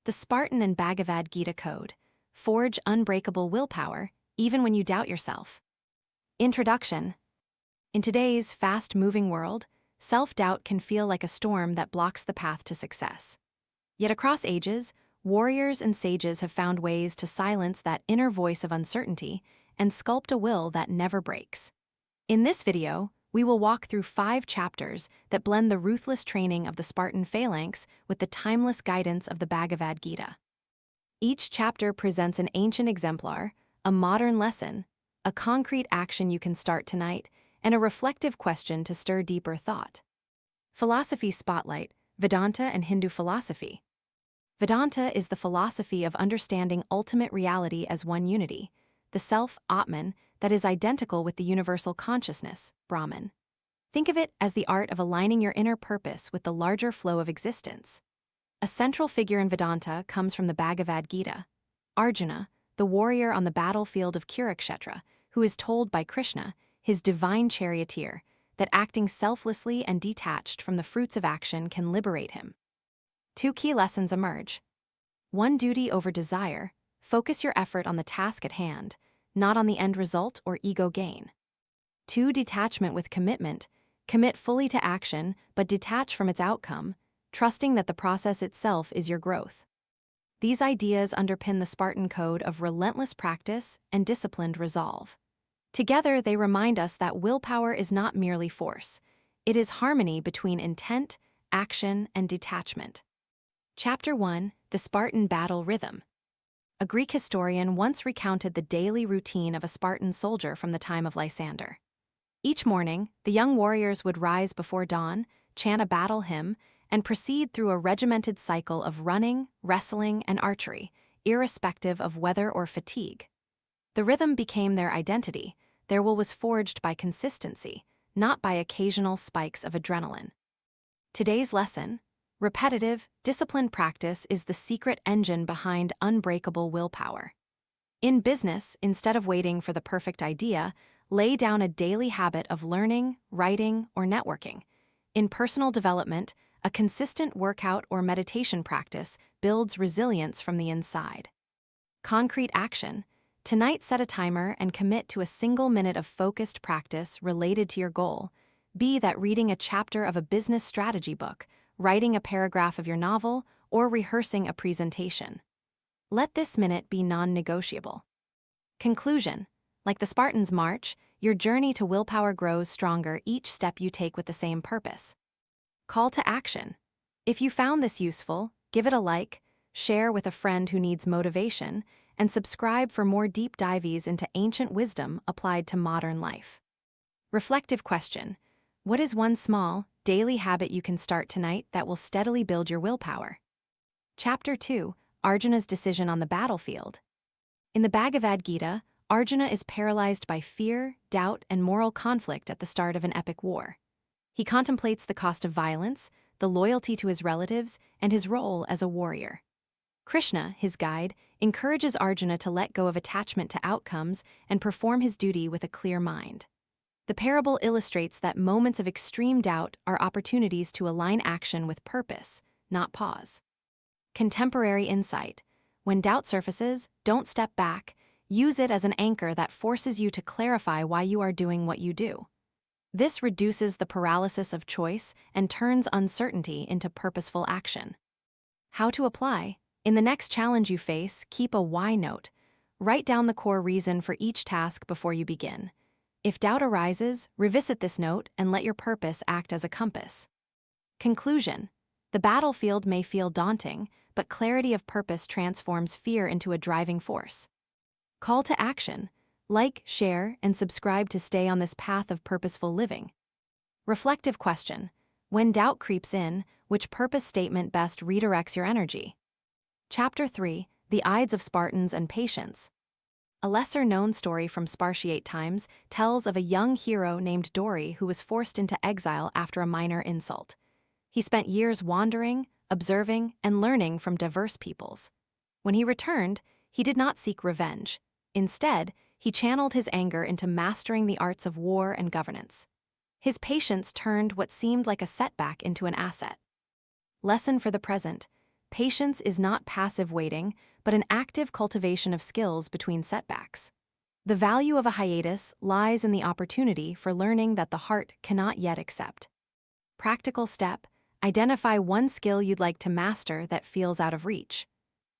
The Spartan and Bhagavad Gita Code. Forge unbreakable willpower, even when you doubt yourself. Introduction. In today's fast-moving world, self-doubt can feel like a storm that blocks the path to success. Yet across ages, warriors and sages have found ways to silence that inner voice of uncertainty and sculpt a will that never breaks. In this video, we will walk through 5 chapters that blend the ruthless training of the Spartan phalanx with the timeless guidance of the Bhagavad Gita. Each chapter presents an ancient exemplar, a modern lesson, a concrete action you can start tonight, and a reflective question to stir deeper thought. Philosophy Spotlight, Vedanta and Hindu Philosophy. Vedanta is the philosophy of understanding ultimate reality as one unity, the self, Atman, that is identical with the universal consciousness, Brahman. Think of it as the art of aligning your inner purpose with the larger flow of existence. A central figure in Vedanta comes from the Bhagavad Gita, Arjuna, the warrior on the battlefield of Kurukshetra, who is told by Krishna, his divine charioteer, that acting selflessly and detached from the fruits of action can liberate him. 2 key lessons emerge. 1. Duty over desire. Focus your effort on the task at hand, not on the end result or ego gain. 2. Detachment with commitment. Commit fully to action, but detach from its outcome, trusting that the process itself is your growth. These ideas underpin the Spartan code of relentless practice and disciplined resolve. Together, they remind us that willpower is not merely force. It is harmony between intent, action, and detachment. Chapter 1. The Spartan Battle Rhythm. A Greek historian once recounted the daily routine of a Spartan soldier from the time of Lysander. Each morning, the young warriors would rise before dawn, chant a battle hymn, and proceed through a regimented cycle of running, wrestling, and archery, irrespective of weather or fatigue. The rhythm became their identity. Their will was forged by consistency, not by occasional spikes of adrenaline. Today's lesson: repetitive, disciplined practice is the secret engine behind unbreakable willpower. In business, instead of waiting for the perfect idea, lay down a daily habit of learning, writing, or networking. In personal development, a consistent workout or meditation practice builds resilience from the inside. Concrete action. Tonight, set a timer and commit to a single minute of focused practice related to your goal. Be that reading a chapter of a business strategy book, writing a paragraph of your novel, or rehearsing a presentation. Let this minute be non-negotiable. Conclusion. Like the Spartans' march, your journey to willpower grows stronger each step you take with the same purpose. Call to action. If you found this useful, give it a like, share with a friend who needs motivation, and subscribe for more deep dives into ancient wisdom applied to modern life. Reflective question. What is one small, daily habit you can start tonight that will steadily build your willpower? Chapter 2. Arjuna's decision on the battlefield. In the Bhagavad Gita, Arjuna is paralyzed by fear, doubt, and moral conflict at the start of an epic war. He contemplates the cost of violence, the loyalty to his relatives, and his role as a warrior. Krishna, his guide, encourages Arjuna to let go of attachment to outcomes and perform his duty with a clear mind. The parable illustrates that moments of extreme doubt are opportunities to align action with purpose, not pause. Contemporary insight. When doubt surfaces, don't step back. Use it as an anchor that forces you to clarify why you are doing what you do. This reduces the paralysis of choice and turns uncertainty into purposeful action. How to apply? In the next challenge you face, keep a why note. Write down the core reason for each task before you begin. If doubt arises, revisit this note and let your purpose act as a compass. Conclusion. The battlefield may feel daunting, but clarity of purpose transforms fear into a driving force. Call to action. Like, share, and subscribe to stay on this path of purposeful living. Reflective question. When doubt creeps in, which purpose statement best redirects your energy? Chapter 3. The Ides of Spartans and Patience. A lesser-known story from Spartiate times tells of a young hero named Dori who was forced into exile after a minor insult. He spent years wandering, observing, and learning from diverse peoples. When he returned, he did not seek revenge. Instead, he channeled his anger into mastering the arts of war and governance. His patience turned what seemed like a setback into an asset. Lesson for the present. Patience is not passive waiting, but an active cultivation of skills between setbacks. The value of a hiatus lies in the opportunity for learning that the heart cannot yet accept. Practical step: identify one skill you'd like to master that feels out of reach.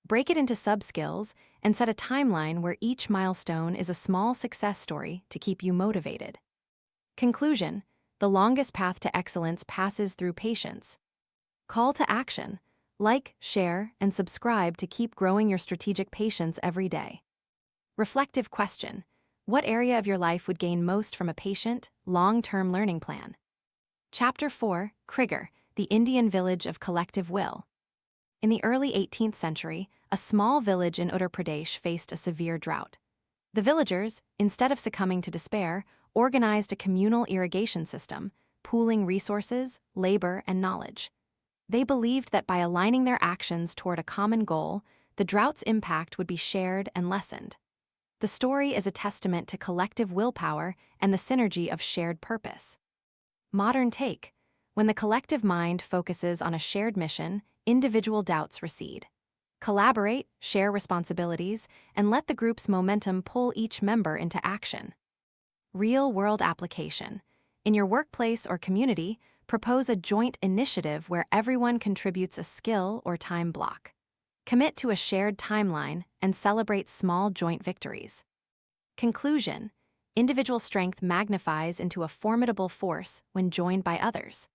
Break it into sub-skills and set a timeline where each milestone is a small success story to keep you motivated. Conclusion: the longest path to excellence passes through patience. Call to action: like, share, and subscribe to keep growing your strategic patience every day. Reflective question: what area of your life would gain most from a patient, long-term learning plan? Chapter 4: Krigger, the Indian Village of Collective Will. In the early 18th century, a small village in Uttar Pradesh faced a severe drought. The villagers, instead of succumbing to despair, organized a communal irrigation system, pooling resources, labor, and knowledge. They believed that by aligning their actions toward a common goal, the drought's impact would be shared and lessened. The story is a testament to collective willpower and the synergy of shared purpose. Modern take: when the collective mind focuses on a shared mission, individual doubts recede. Collaborate, share responsibilities, and let the group's momentum pull each member into action. Real-world application: in your workplace or community, propose a joint initiative where everyone contributes a skill or time block. Commit to a shared timeline and celebrate small joint victories. Conclusion: individual strength magnifies into a formidable force when joined by others.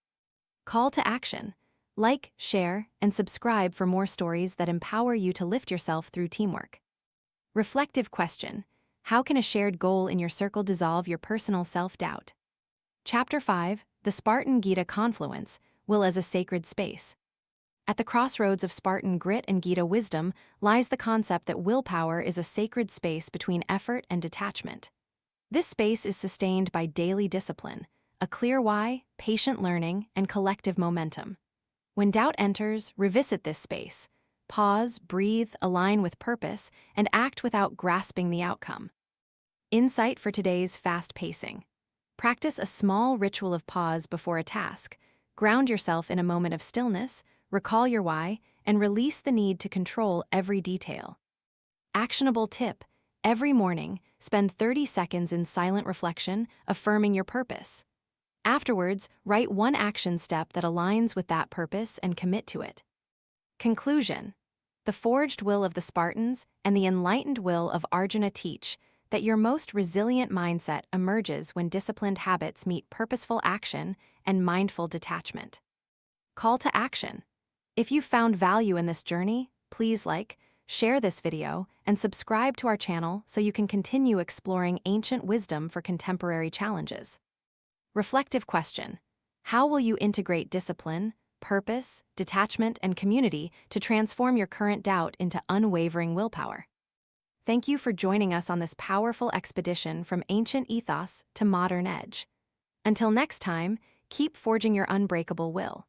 Call to action: like, share, and subscribe for more stories that empower you to lift yourself through teamwork. Reflective question: how can a shared goal in your circle dissolve your personal self-doubt? Chapter 5: The Spartan Gita Confluence, Will as a Sacred Space. At the crossroads of Spartan grit and Gita wisdom lies the concept that willpower is a sacred space between effort and detachment. This space is sustained by daily discipline, a clear why, patient learning, and collective momentum. When doubt enters, revisit this space. Pause, breathe, align with purpose, and act without grasping the outcome. Insight for today's fast pacing: practice a small ritual of pause before a task. Ground yourself in a moment of stillness, recall your why, and release the need to control every detail. Actionable tip: every morning, spend 30 seconds in silent reflection, affirming your purpose. Afterwards, write one action step that aligns with that purpose and commit to it. Conclusion: the forged will of the Spartans and the enlightened will of Arjuna teach that your most resilient mindset emerges when disciplined habits meet purposeful action and mindful detachment. Call to action: if you found value in this journey, please like, share this video, and subscribe to our channel so you can continue exploring ancient wisdom for contemporary challenges. Reflective question: how will you integrate discipline, purpose, detachment, and community to transform your current doubt into unwavering willpower? Thank you for joining us on this powerful expedition from ancient ethos to modern edge. Until next time, keep forging your unbreakable will.